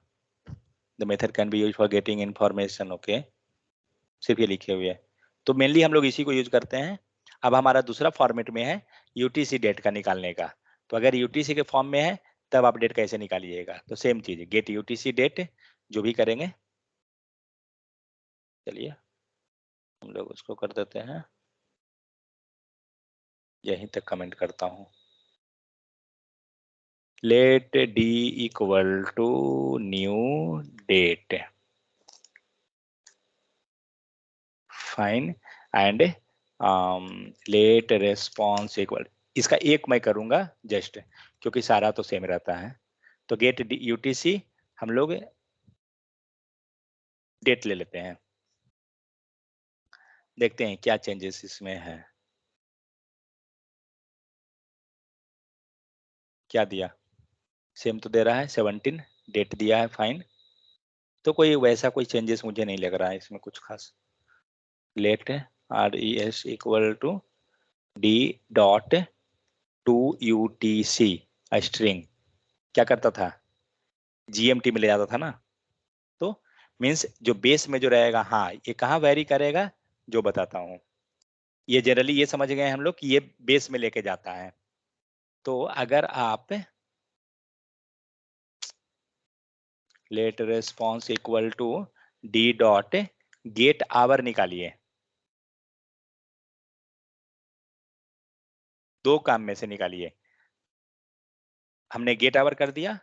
the method can be use for getting information, okay, सिर्फ ये लिखे हुए हैं। तो मेनली हम लोग इसी को यूज करते हैं। अब हमारा दूसरा फॉर्मेट में है यूटीसी डेट का निकालने का, तो अगर यूटीसी के फॉर्म में है तब आप डेट कैसे निकालिएगा, तो सेम चीज, गेट यूटीसी डेट जो भी करेंगे। चलिए हम लोग उसको कर देते हैं, यहीं तक कमेंट करता हूँ। Let d equal to new date, fine, and let response equal, इसका एक मैं करूंगा जस्ट, क्योंकि सारा तो सेम रहता है। तो गेट यूटीसी हम लोग डेट ले लेते हैं, देखते हैं क्या चेंजेस इसमें है। क्या दिया, सेम तो दे रहा है 17, डेट दिया है, फाइन। तो कोई वैसा कोई चेंजेस मुझे नहीं लग रहा है इसमें कुछ खास। Let res equal to d dot to U T C string, क्या करता था, जीएमटी में ले जाता था ना। तो मीन्स जो बेस में जो रहेगा, हाँ ये कहाँ वेरी करेगा, जो बताता हूँ। ये जनरली ये समझ गए हम लोग कि ये बेस में लेके जाता है। तो अगर आप let response equal to d dot get hour निकालिए, दो काम में से निकालिए। हमने गेट आवर कर दिया,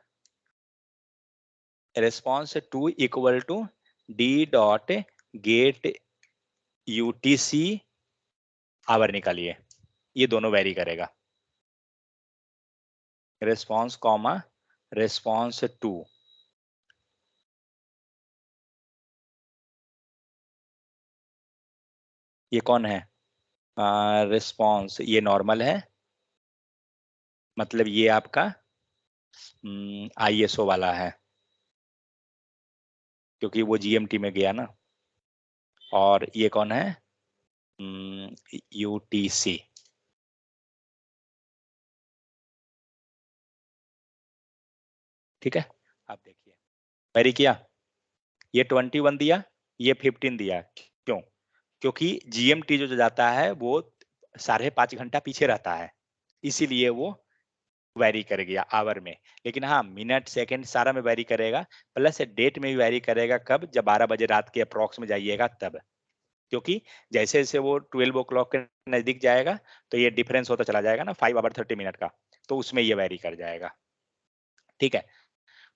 response to equal to d dot get UTC hour निकालिए, ये दोनों वेरी करेगा। रेस्पॉन्स कॉमा रेस्पॉन्स टू, ये कौन है, रिस्पॉन्स, ये नॉर्मल है, मतलब ये आपका आईएसओ वाला है, क्योंकि वो जीएमटी में गया ना। और ये कौन है, यूटीसी। ठीक है, आप देखिए, वेरी किया, ये 21 दिया, ये 15 दिया, क्यों, क्योंकि जीएमटी जो जाता है वो 5.5 घंटा पीछे रहता है, इसीलिए वो वैरी कर गया आवर में। लेकिन हाँ मिनट सेकंड सारा में वैरी करेगा, प्लस डेट में भी वैरी करेगा, कब, जब 12 बजे रात के अप्रोक्स में जाइएगा तब, क्योंकि जैसे जैसे वो 12 ओ क्लॉक के नजदीक जाएगा तो ये डिफरेंस होता चला जाएगा ना 5 आवर 30 मिनट का, तो उसमें ये वैरी कर जाएगा। ठीक है,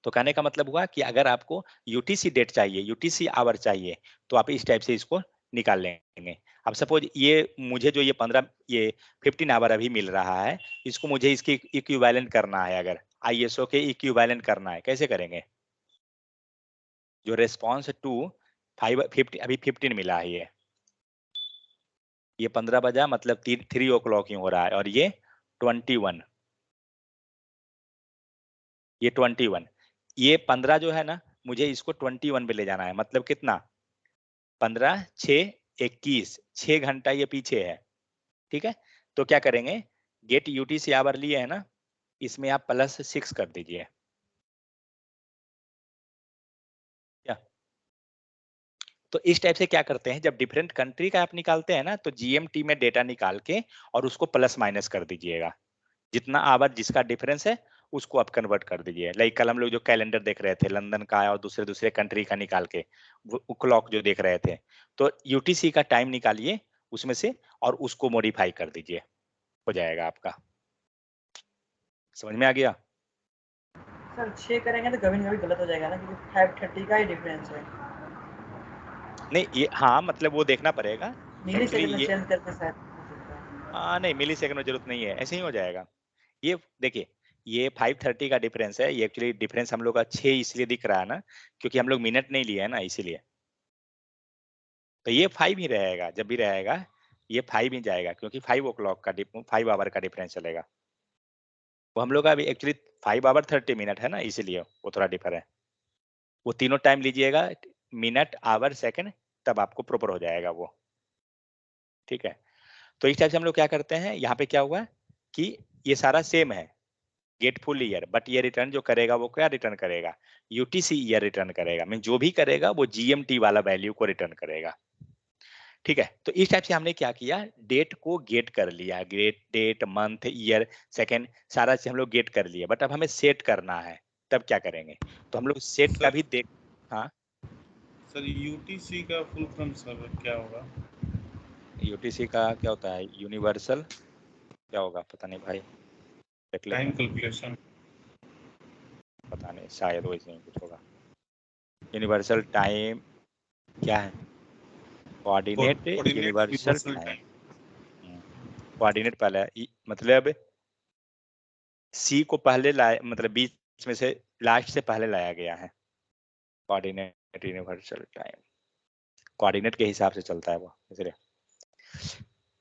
तो कहने का मतलब हुआ कि अगर आपको यूटीसी डेट चाहिए, यूटीसी आवर चाहिए, तो आप इस टाइप से इसको निकाल लेंगे। अब सपोज ये मुझे जो ये 15 आवर अभी मिल रहा है, इसको मुझे इसकी इक्विवेलेंट करना है, अगर आईएसओ के इक्विवेलेंट करना है, कैसे करेंगे, जो रेस्पॉन्स टू 50 अभी 15 मिला है, ये 15 बजा मतलब 3 o'clock ही हो रहा है, और ये 21, ये 21, ये 15 जो है ना, मुझे इसको 21 पे ले जाना है, मतलब कितना, 15 6 21, 6 घंटा ये पीछे है। ठीक है, तो क्या करेंगे, गेट यूटीसी आवर लिए है ना, इसमें आप +6 कर दीजिए। क्या, तो इस टाइप से क्या करते हैं, जब डिफरेंट कंट्री का आप निकालते हैं ना, तो जीएमटी में डेटा निकाल के और उसको प्लस माइनस कर दीजिएगा, जितना आवर जिसका डिफरेंस है उसको आप कन्वर्ट कर दीजिए। लाइक कल हम लोग जो कैलेंडर देख रहे थे लंदन का और दूसरे दूसरे कंट्री का निकाल के, वो क्लॉक जो देख रहे थे, तो यूटीसी का टाइम निकालिए उसमें से और उसको मॉडिफाई कर दीजिए, हो जाएगा आपका। समझ में आ गया। सर 6 करेंगे तो कभी ना कभी गलत हो जाएगा ना, क्योंकि 5:30 का ही डिफरेंस है। नहीं ये हाँ मतलब वो देखना पड़ेगा मिली एक्चुअली सेकंड में ये, चेंज करके शायद हो सकता है। हाँ नहीं मिली सेकंड में जरूरत नहीं है, ऐसे ही हो जाएगा। ये देखिए, ये 5:30 का डिफरेंस है, ये एक्चुअली डिफरेंस हम लोग का 6 इसलिए दिख रहा है ना, क्योंकि हम लोग मिनट नहीं लिए है ना, इसीलिए। तो ये 5 ही रहेगा, जब भी रहेगा ये 5 ही जाएगा, क्योंकि 5 o'clock का 5 आवर का डिफरेंस चलेगा। वो हम लोग का अभी एक्चुअली 5 आवर 30 मिनट है ना, इसीलिए वो थोड़ा डिफर है। वो तीनों टाइम लीजिएगा, मिनट आवर सेकंड, तब आपको प्रॉपर हो जाएगा वो। ठीक है, तो इस टाइप से हम लोग क्या करते हैं, यहाँ पे क्या हुआ कि ये सारा सेम है, गेट फुल ईयर, बट ये रिटर्न जो करेगा वो क्या रिटर्न करेगा, यूटीसी ईयर रिटर्न करेगा, मीन जो भी करेगा वो जीएमटी वाला वैल्यू को रिटर्न करेगा। ठीक है, तो इस टाइप से हमने क्या किया, डेट को गेट कर लिया, get date month year second सारा से हम लोग गेट कर लिया, बट अब हमें सेट करना है, तब क्या करेंगे, तो हम लोग सेट का सर भी देख। हाँ सर यूटीसी का फुल फॉर्म सर क्या होगा? यूटीसी का क्या होता है? यूनिवर्सल क्या होगा पता नहीं भाई, देख लेते टाइम हैं। कैलकुलेशन, पता नहीं, शायद वैसे ही कुछ होगा। यूनिवर्सल टाइम क्या है? Coordinate universal time. कोऑर्डिनेट पहले मतलब सी को पहले लाया, मतलब बीच में से लास्ट से पहले लाया गया है। कोऑर्डिनेट यूनिवर्सल टाइम कोऑर्डिनेट के हिसाब से चलता है वो, इसलिए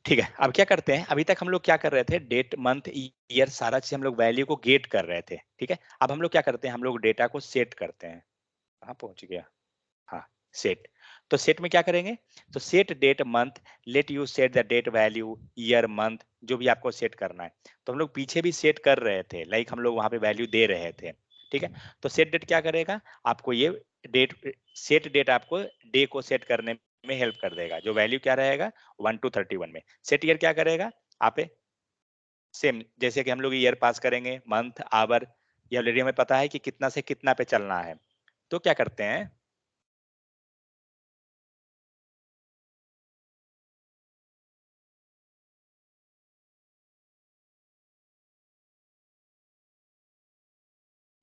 ठीक है। अब क्या करते हैं, अभी तक हम लोग क्या कर रहे थे, डेट मंथ ईयर सारा चीज हम लोग वैल्यू को गेट कर रहे थे, ठीक है। अब हम लोग क्या करते हैं, हम लोग डेटा को सेट करते हैं। कहाँ पहुंच गया, हाँ सेट। तो सेट में क्या करेंगे, तो set date month, let you set the date value year month, जो भी आपको सेट करना है। तो हम लोग पीछे भी सेट कर रहे थे, लाइक हम लोग वहां पे वैल्यू दे रहे थे, ठीक है। तो सेट डेट क्या करेगा, आपको ये डेट, सेट डेट आपको डे को सेट करने में हेल्प कर देगा। जो वैल्यू क्या रहेगा 1 to 31 में। सेट ईयर क्या करेगा, आप सेम जैसे कि हम लोग ईयर पास करेंगे, मंथ आवर, ये ऑलरेडी हमें पता है कि कितना से कितना पे चलना है। तो क्या करते हैं,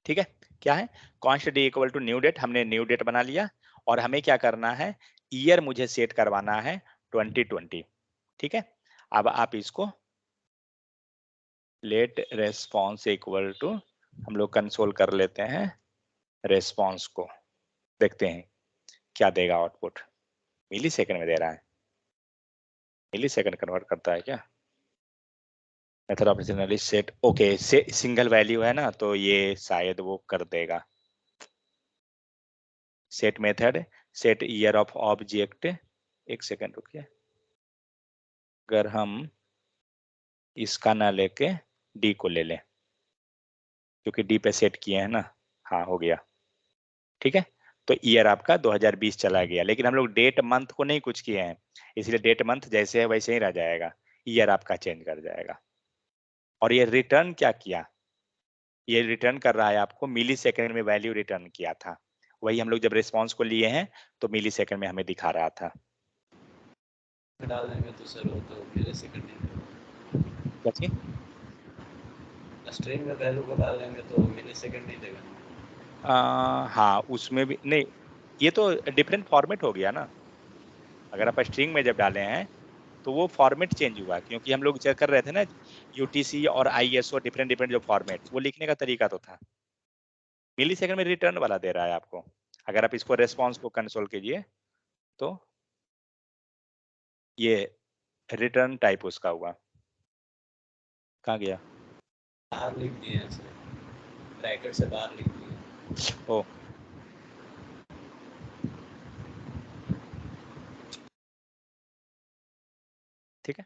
ठीक है। क्या है, const day equal to new date, हमने न्यू डेट बना लिया। और हमें क्या करना है, ईयर मुझे सेट करवाना है 2020, ठीक है। अब आप इसको लेट रेस्पॉन्स इक्वल टू, हम लोग कंसोल कर लेते हैं रेस्पॉन्स को, देखते हैं क्या देगा आउटपुट। मिली सेकंड में दे रहा है, मिली सेकंड कन्वर्ट करता है क्या? मेथड ऑफ सेट, ओके, से सिंगल वैल्यू है ना, तो ये शायद वो कर देगा। Set method, set ear of object, एक सेकंड रुकिए, अगर हम इसका ना लेके डी को ले लें, क्योंकि डी पे सेट किए हैं ना, हाँ हो गया, ठीक है। तो ईयर आपका 2020 चला गया, लेकिन हम लोग डेट मंथ को नहीं कुछ किए हैं, इसलिए डेट मंथ जैसे है वैसे ही रह जाएगा, ईयर आपका चेंज कर जाएगा। और ये रिटर्न क्या किया, ये रिटर्न कर रहा है आपको मिली सेकेंड में वैल्यू रिटर्न किया था, वही हम लोग जब रिस्पॉन्स को लिए हैं तो मिली सेकेंड में हमें दिखा रहा था। डाल देंगे तो सर वो तो मिली सेकंड क्या चीज? स्ट्रिंग में वैल्यू को डाल देंगे तो मिली सेकंड नहीं देगा। हाँ उसमें भी नहीं, ये तो डिफरेंट फॉर्मेट हो गया ना। अगर आप स्ट्रिंग में जब डाले हैं तो वो फॉर्मेट चेंज हुआ, क्योंकि हम लोग चेक कर रहे थे ना यूटीसी और आईएसओ, डिफरेंट डिफरेंट जो फॉर्मेट, वो लिखने का तरीका तो था। मिली सेकंड में रिटर्न वाला दे रहा है आपको। अगर आप इसको रेस्पॉन्स को कंसोल कीजिए तो ये रिटर्न टाइप उसका हुआ, कहाँ गया? बाहर लिख दिए हैं सर, ब्रैकेट से बाहर लिख दिए। ओ ठीक है,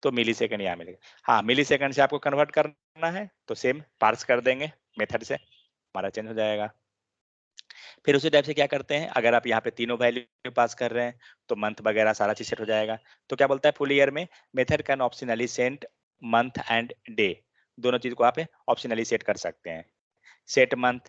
तो मिली सेकंड यहाँ मिलेगा। हाँ मिली सेकंड से आपको कन्वर्ट करना है तो सेम पार्स कर देंगे मेथड से, हमारा चेंज हो जाएगा। फिर उसी टाइप से क्या करते हैं, अगर आप यहाँ पे तीनों वैल्यू पास कर रहे हैं तो मंथ वगैरह सारा चीज सेट हो जाएगा। तो क्या बोलता है फुल ईयर में, method can optionally set month and day, दोनों चीज को आप ऑप्शनली सेट कर सकते हैं। सेट मंथ,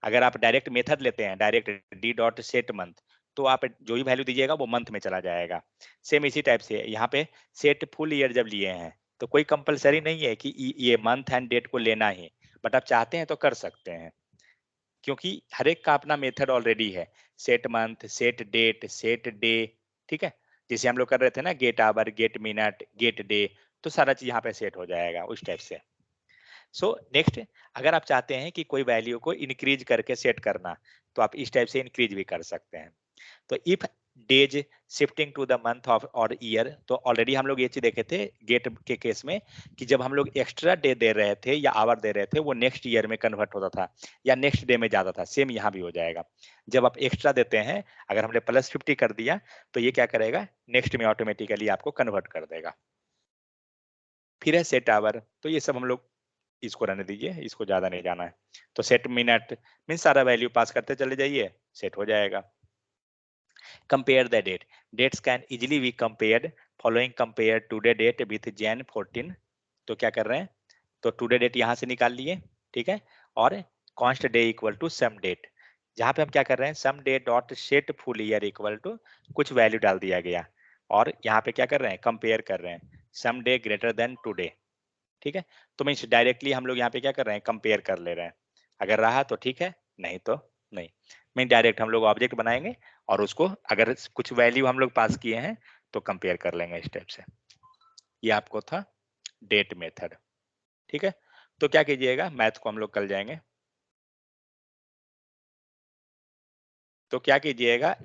अगर आप डायरेक्ट मेथड लेते हैं, direct D dot set month, तो आप जो ही वैल्यू दीजिएगा वो मंथ में चला जाएगा। सेम इसी टाइप से यहाँ पे सेट फुल ईयर जब लिए हैं तो कोई कंपलसरी नहीं है कि ये मंथ एंड डेट को लेना ही, बट आप चाहते हैं तो कर सकते हैं, क्योंकि हर एक का अपना मेथड ऑलरेडी है। Set month, set date, set day, ठीक है। जैसे हम लोग कर रहे थे ना get hour, get minute, get day, तो सारा चीज यहाँ पे सेट हो जाएगा उस टाइप से। सो नेक्स्ट, अगर आप चाहते हैं कि कोई वैल्यू को इंक्रीज करके सेट करना, तो आप इस टाइप से इंक्रीज भी कर सकते हैं। तो if days shifting to the month of और ईयर, तो ऑलरेडी हम लोग ये चीज देखे थे गेट के केस में कि जब हम लोग एक्स्ट्रा डे दे रहे थे या आवर दे रहे थे, वो नेक्स्ट ईयर में कन्वर्ट होता था या नेक्स्ट डे में जाता था। सेम यहाँ भी हो जाएगा, जब आप एक्स्ट्रा देते हैं, अगर हमने +50 कर दिया तो ये क्या करेगा, नेक्स्ट में ऑटोमेटिकली आपको कन्वर्ट कर देगा। फिर है सेट आवर, तो ये सब हम लोग इसको रहने दीजिए, इसको ज्यादा नहीं जाना है। तो सेट मिनट मीन सारा वैल्यू पास करते चले जाइए, सेट हो जाएगा। Compare the date, dates can easily be compared, following compare today date with Jan 14। तो क्या कर रहे हैं, तो टुडे डेट यहाँ से निकाल लिए, ठीक है। और const day equal to some date, जहाँ पे हम क्या कर रहे हैं, some day dot set full year equal to कुछ वैल्यू डाल दिया गया। और यहाँ पे क्या कर रहे हैं, कंपेयर कर रहे हैं, some day greater than today, ठीक है। तो मीन्स डायरेक्टली हम लोग यहाँ पे क्या कर रहे हैं, कंपेयर कर ले रहे हैं, अगर रहा तो ठीक है, नहीं तो नहीं। मीन डायरेक्ट हम लोग ऑब्जेक्ट बनाएंगे और उसको अगर कुछ वैल्यू हम लोग पास किए हैं तो कंपेयर कर लेंगे इस टाइप से। ये आपको था डेट मेथड, ठीक है। तो क्या कीजिएगा, मैथ को हम लोग कल जाएंगे, तो क्या कीजिएगा,